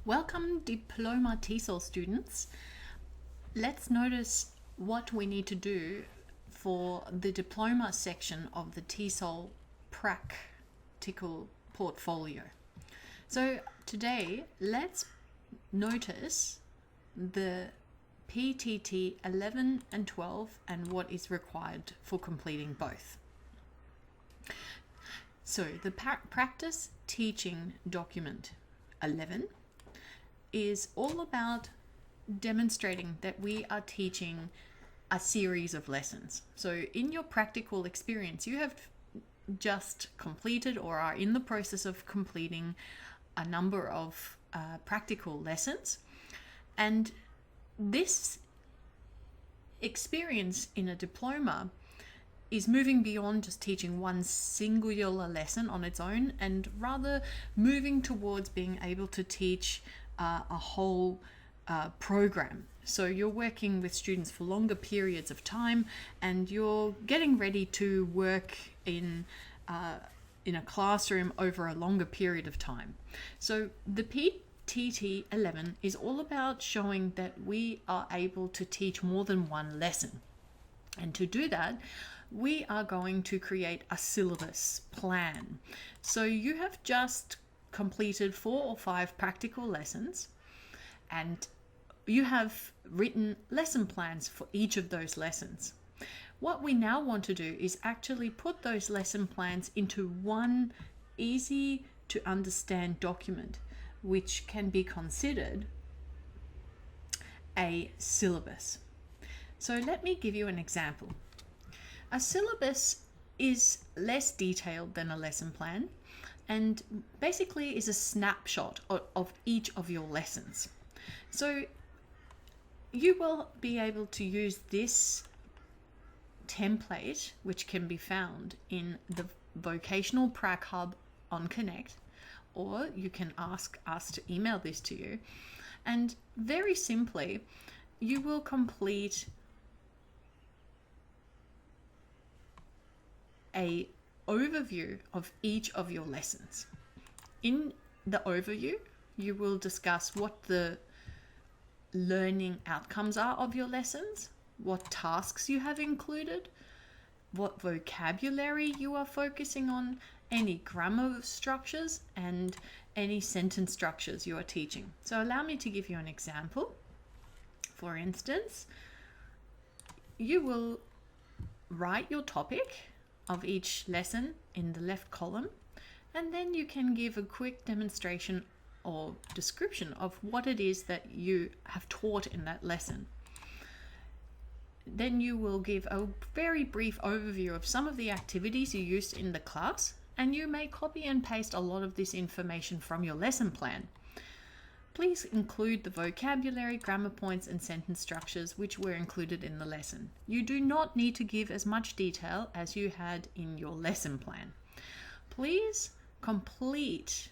Welcome Diploma TESOL students. Let's notice what we need to do for the diploma section of the TESOL practical portfolio. So today let's notice the PTT 11 and 12 and what is required for completing both. So the practice teaching document 11 is all about demonstrating that we are teaching a series of lessons. So in your practical experience, you have just completed or are in the process of completing a number of practical lessons. And this experience in a diploma is moving beyond just teaching one singular lesson on its own and rather moving towards being able to teach a whole program. So you're working with students for longer periods of time and you're getting ready to work in a classroom over a longer period of time. So the PTT 11 is all about showing that we are able to teach more than one lesson. And to do that, we are going to create a syllabus plan. So you have just completed 4 or 5 practical lessons and you have written lesson plans for each of those lessons. What we now want to do is actually put those lesson plans into one easy to understand document, which can be considered a syllabus. So let me give you an example. A syllabus is less detailed than a lesson plan and basically is a snapshot of each of your lessons. So you will be able to use this template, which can be found in the Vocational Prac Hub on Connect, or you can ask us to email this to you. And very simply, you will complete an overview of each of your lessons. In the overview, you will discuss what the learning outcomes are of your lessons, what tasks you have included, what vocabulary you are focusing on, any grammar structures, and any sentence structures you are teaching. So allow me to give you an example. For instance, you will write your topic of each lesson in the left column, and then you can give a quick demonstration or description of what it is that you have taught in that lesson. Then you will give a very brief overview of some of the activities you used in the class, and you may copy and paste a lot of this information from your lesson plan. Please include the vocabulary, grammar points, and sentence structures which were included in the lesson. You do not need to give as much detail as you had in your lesson plan. Please complete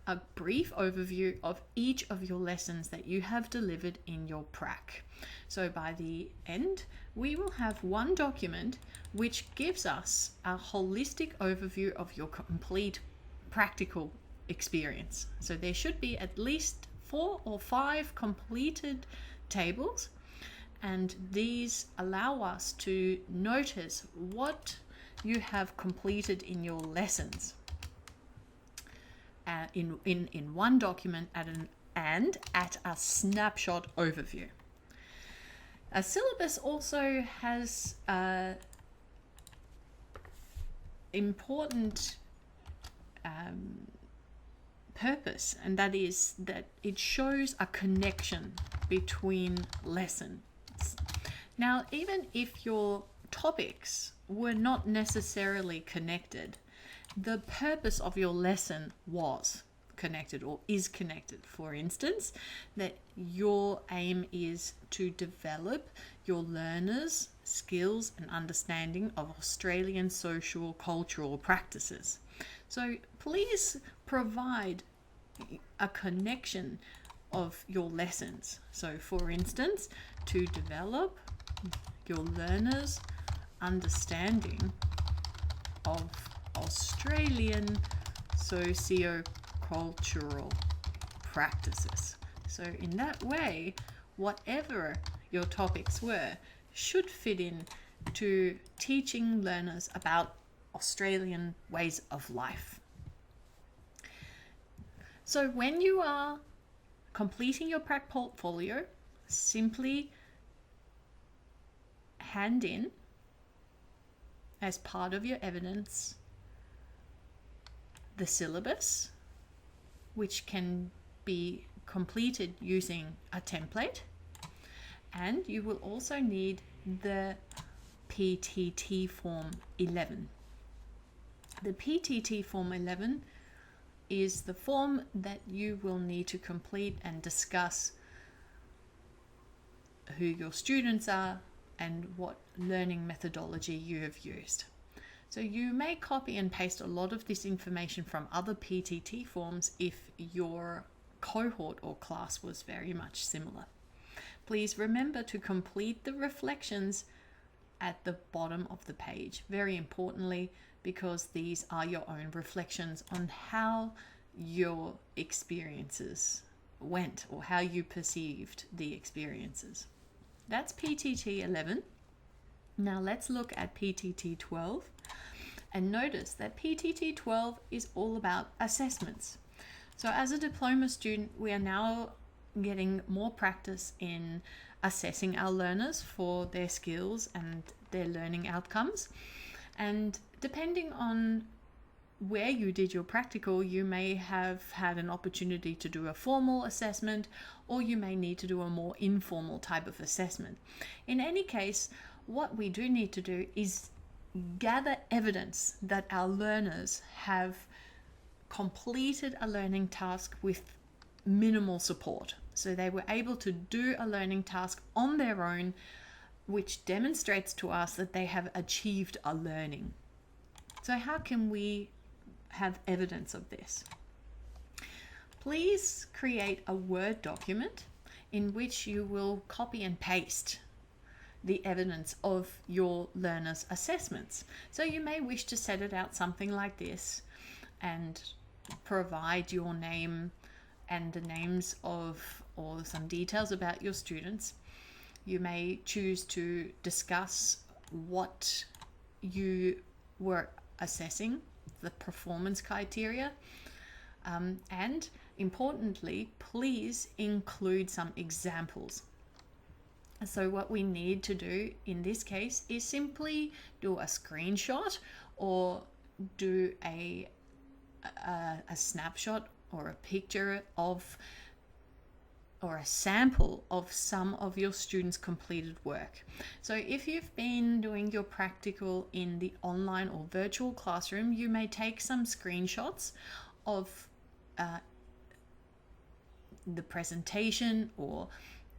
a brief overview of each of your lessons that you have delivered in your prac. So by the end, we will have one document which gives us a holistic overview of your complete practical experience. So there should be at least 4 or 5 completed tables, and these allow us to notice what you have completed in your lessons in one document and at a snapshot overview. A syllabus also has important purpose, and that is that it shows a connection between lessons. Now, even if your topics were not necessarily connected, the purpose of your lesson was connected or is connected. For instance, that your aim is to develop your learners' skills and understanding of Australian social cultural practices. So please provide a connection of your lessons. So for instance, to develop your learners' understanding of Australian socio-cultural practices. So in that way, whatever your topics were should fit in to teaching learners about Australian ways of life. So when you are completing your prac portfolio, simply hand in, as part of your evidence, the syllabus, which can be completed using a template, and you will also need the PTT Form 11. The PTT Form 11 is the form that you will need to complete and discuss who your students are and what learning methodology you have used. So you may copy and paste a lot of this information from other PTT forms if your cohort or class was very much similar. Please remember to complete the reflections at the bottom of the page, very importantly, because these are your own reflections on how your experiences went or how you perceived the experiences. That's PTT 11. Now let's look at PTT 12 and notice that PTT 12 is all about assessments. So as a diploma student, we are now getting more practice in assessing our learners for their skills and their learning outcomes. And depending on where you did your practical, you may have had an opportunity to do a formal assessment, or you may need to do a more informal type of assessment. In any case, what we do need to do is gather evidence that our learners have completed a learning task with minimal support. So they were able to do a learning task on their own, which demonstrates to us that they have achieved a learning. So how can we have evidence of this? Please create a Word document in which you will copy and paste the evidence of your learners' assessments. So you may wish to set it out something like this and provide your name and the names of or some details about your students. You may choose to discuss what you were assessing, the performance criteria, and importantly, please include some examples. So what we need to do in this case is simply do a screenshot or do a snapshot or a picture of or a sample of some of your students' completed work. So if you've been doing your practical in the online or virtual classroom, you may take some screenshots of the presentation or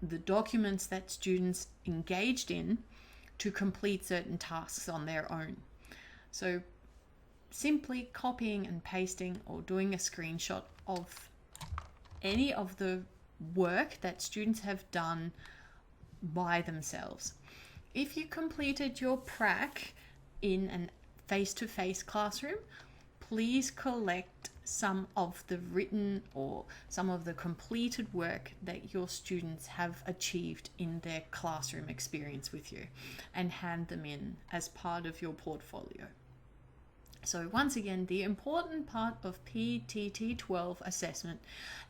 the documents that students engaged in to complete certain tasks on their own. So simply copying and pasting or doing a screenshot of any of the work that students have done by themselves. If you completed your prac in a face-to-face classroom, please collect some of the written or some of the completed work that your students have achieved in their classroom experience with you and hand them in as part of your portfolio. So once again, the important part of PTT 12 assessment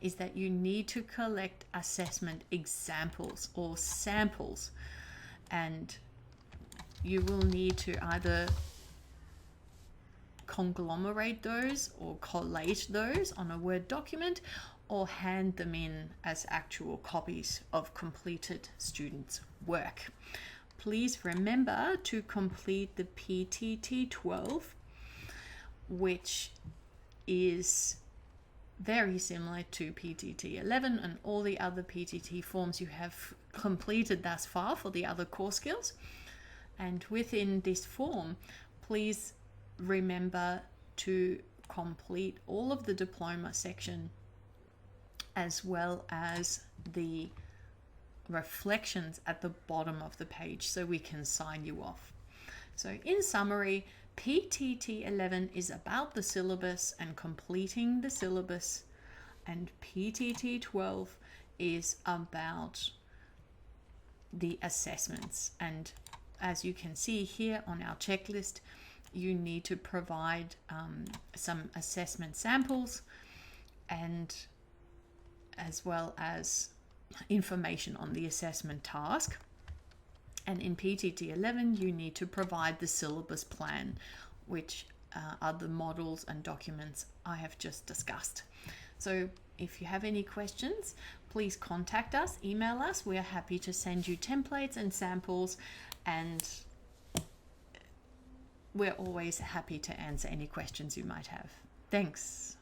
is that you need to collect assessment examples or samples, and you will need to either conglomerate those or collate those on a Word document or hand them in as actual copies of completed students' work. Please remember to complete the PTT 12, which is very similar to PTT 11 and all the other PTT forms you have completed thus far for the other core skills. And within this form, please remember to complete all of the diploma section as well as the reflections at the bottom of the page so we can sign you off. So in summary, PTT 11 is about the syllabus and completing the syllabus and PTT 12 is about the assessments. And as you can see here on our checklist, you need to provide some assessment samples, and as well as information on the assessment task. And in PTT 11, you need to provide the syllabus plan, which are the models and documents I have just discussed. So if you have any questions, please contact us, email us. We are happy to send you templates and samples, and we're always happy to answer any questions you might have. Thanks.